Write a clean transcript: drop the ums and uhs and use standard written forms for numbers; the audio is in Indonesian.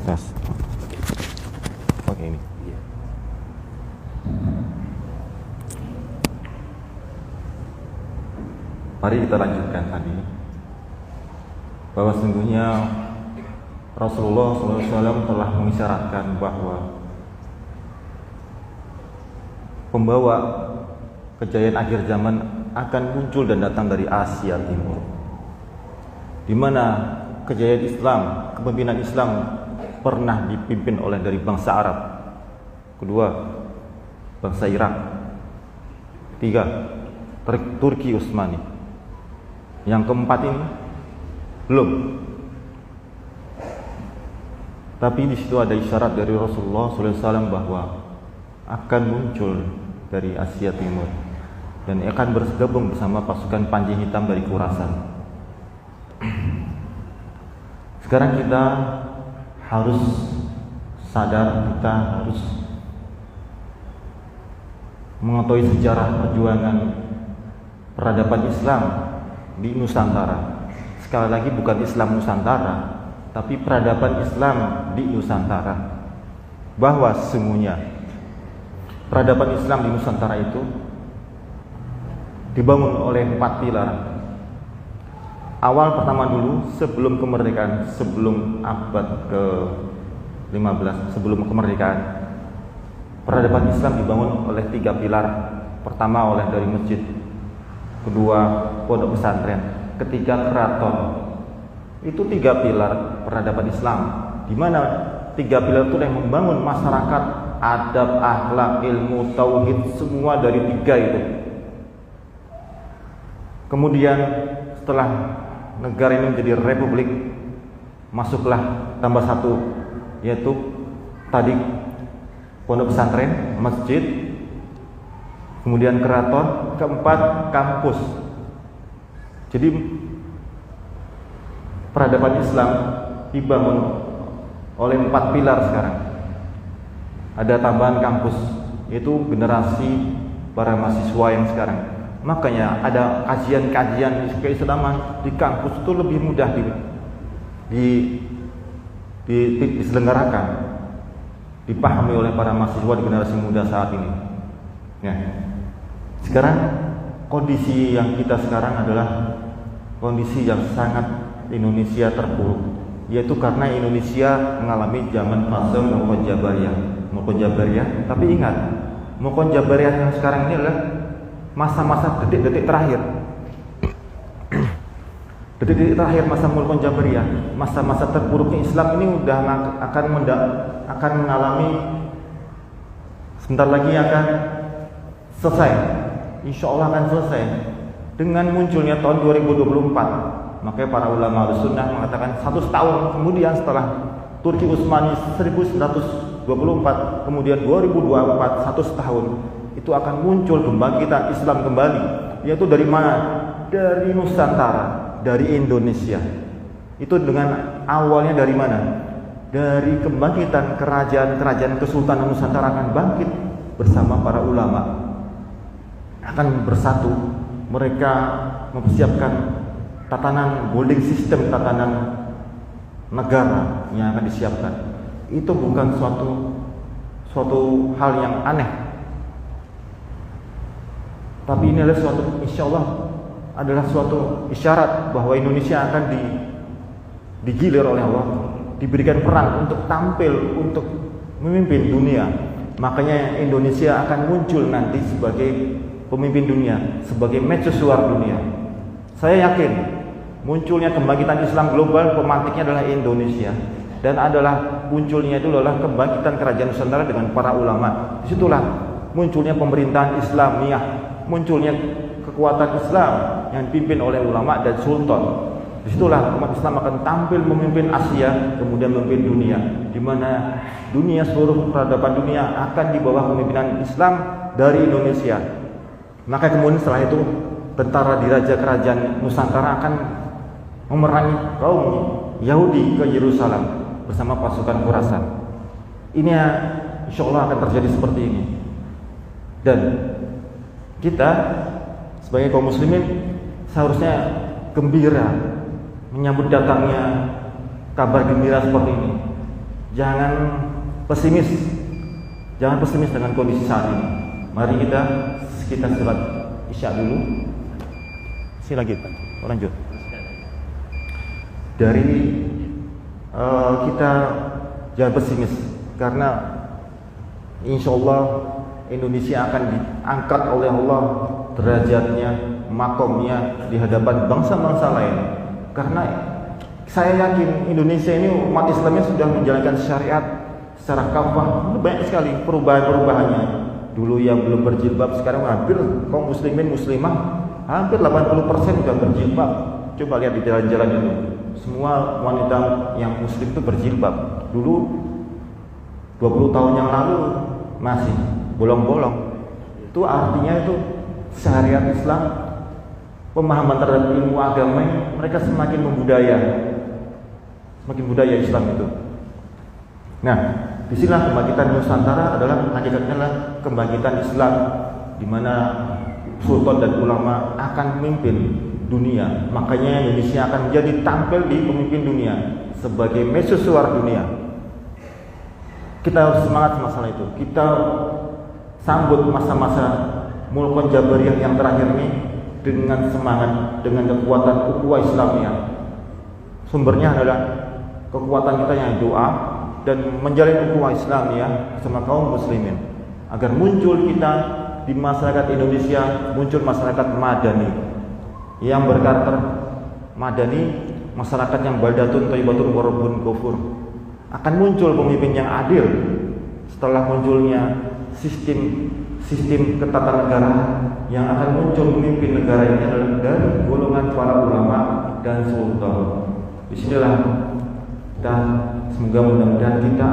Tes. Oke ini. Mari kita lanjutkan tadi bahwa sesungguhnya Rasulullah SAW telah mengisyaratkan bahwa pembawa kejayaan akhir zaman akan muncul dan datang dari Asia Timur, di mana kejayaan Islam, kepemimpinan Islam pernah dipimpin oleh dari bangsa Arab, kedua bangsa Irak, ketiga Turki Utsmani, yang keempat ini belum. Tapi di situ ada isyarat dari Rasulullah SAW bahwa akan muncul dari Asia Timur dan akan bergabung bersama pasukan Panji Hitam dari Khurasan. Sekarang kita harus sadar, kita harus mengetahui sejarah perjuangan peradaban Islam di Nusantara. Sekali lagi bukan Islam Nusantara, tapi peradaban Islam di Nusantara. Bahwa sesungguhnya peradaban Islam di Nusantara itu dibangun oleh 4 pilar. Awal pertama dulu sebelum kemerdekaan, sebelum abad ke-15, sebelum kemerdekaan, peradaban Islam dibangun oleh 3 pilar. Pertama oleh dari masjid, kedua pondok pesantren, ketiga keraton. Itu 3 pilar peradaban Islam, di mana 3 pilar itu yang membangun masyarakat, adab, akhlak, ilmu, tauhid, semua dari 3 itu. Kemudian setelah negara ini menjadi republik, masuklah tambah 1, yaitu tadi pondok pesantren, masjid, kemudian keraton, keempat kampus. Jadi peradaban Islam dibangun oleh 4 pilar sekarang. Ada tambahan kampus, yaitu generasi para mahasiswa yang sekarang. Makanya ada kajian-kajian keislaman di kampus itu lebih mudah diselenggarakan, dipahami oleh para mahasiswa di generasi muda saat ini. Nah, sekarang kondisi yang kita sekarang adalah kondisi yang sangat Indonesia terpuruk, yaitu karena Indonesia mengalami zaman fase Muqajabariyah. Tapi ingat, Muqajabariyah yang sekarang ini adalah masa-masa detik-detik terakhir. Detik-detik terakhir masa Muqajabariyah, masa-masa terpuruknya Islam ini udah akan mengalami, sebentar lagi akan selesai. Insya Allah akan selesai dengan munculnya tahun 2024. Makanya para ulama sunnah mengatakan 100 tahun kemudian setelah Turki Utsmani 1924, kemudian 2024, 100 tahun itu akan muncul kebangkitan Islam kembali. Yaitu dari mana? Dari Nusantara, dari Indonesia. Itu dengan awalnya dari mana? Dari kebangkitan kerajaan-kerajaan Kesultanan Nusantara akan bangkit bersama para ulama, akan bersatu. Mereka mempersiapkan tatanan holding system, tatanan negara yang akan disiapkan. Itu bukan suatu hal yang aneh, tapi ini adalah insya Allah adalah suatu isyarat bahwa Indonesia akan digilir oleh Allah, diberikan peran untuk tampil, untuk memimpin dunia. Makanya Indonesia akan muncul nanti sebagai pemimpin dunia, sebagai mercusuar dunia. Saya yakin munculnya kebangkitan Islam global, pemantiknya adalah Indonesia, dan adalah munculnya itu adalah kebangkitan kerajaan Nusantara dengan para ulama. Disitulah munculnya pemerintahan Islamiyah, munculnya kekuatan Islam yang dipimpin oleh ulama dan sultan. Disitulah umat Islam akan tampil memimpin Asia, kemudian memimpin dunia, di mana dunia, seluruh peradaban dunia akan di bawah kepemimpinan Islam dari Indonesia. Maka kemudian setelah itu tentara diraja kerajaan Nusantara akan memerangi kaum Yahudi ke Yerusalem bersama pasukan Khurasan. Ini insya Allah akan terjadi seperti ini. Dan kita sebagai kaum muslimin seharusnya gembira menyambut datangnya kabar gembira seperti ini. jangan pesimis. Jangan pesimis dengan kondisi saat ini. Mari kita sholat Isya dulu. Silakan, lanjut. Dari kita jangan pesimis, karena insya Allah Indonesia akan diangkat oleh Allah derajatnya, makomnya di hadapan bangsa-bangsa lain. Karena saya yakin Indonesia ini umat Islamnya sudah menjalankan syariat secara kafah. Banyak sekali perubahan-perubahannya. Dulu yang belum berjilbab, sekarang hampir kaum muslimin muslimah hampir 80% sudah berjilbab. Coba lihat di jalan-jalan itu, semua wanita yang muslim itu berjilbab. Dulu 20 tahun yang lalu masih bolong-bolong. Itu artinya itu syariat Islam, pemahaman terhadap ilmu agama, mereka semakin membudaya, semakin budaya Islam itu. Nah, disinilah kebangkitan Nusantara hakikatnya adalah kebangkitan Islam, di mana sultan dan ulama akan memimpin dunia. Makanya Indonesia akan menjadi tampil di pemimpin dunia sebagai mercusuar dunia. Kita harus semangat masalah itu. Kita sambut masa-masa Mulkon Jabariyah yang terakhir ini dengan semangat, dengan kekuatan ukhuwah Islamiyah. Sumbernya adalah kekuatan kita yang doa dan menjalin ukhuwah Islamiyah sama kaum muslimin, agar muncul kita di masyarakat Indonesia, muncul masyarakat madani yang berkarakter madani, masyarakat yang baldatun thayyibatun wa rabbun ghafur. Akan muncul pemimpin yang adil setelah munculnya sistem ketatanegaraan yang akan muncul pemimpin negara ini adalah dari golongan para ulama dan sultan. Disinilah semoga mudah-mudahan kita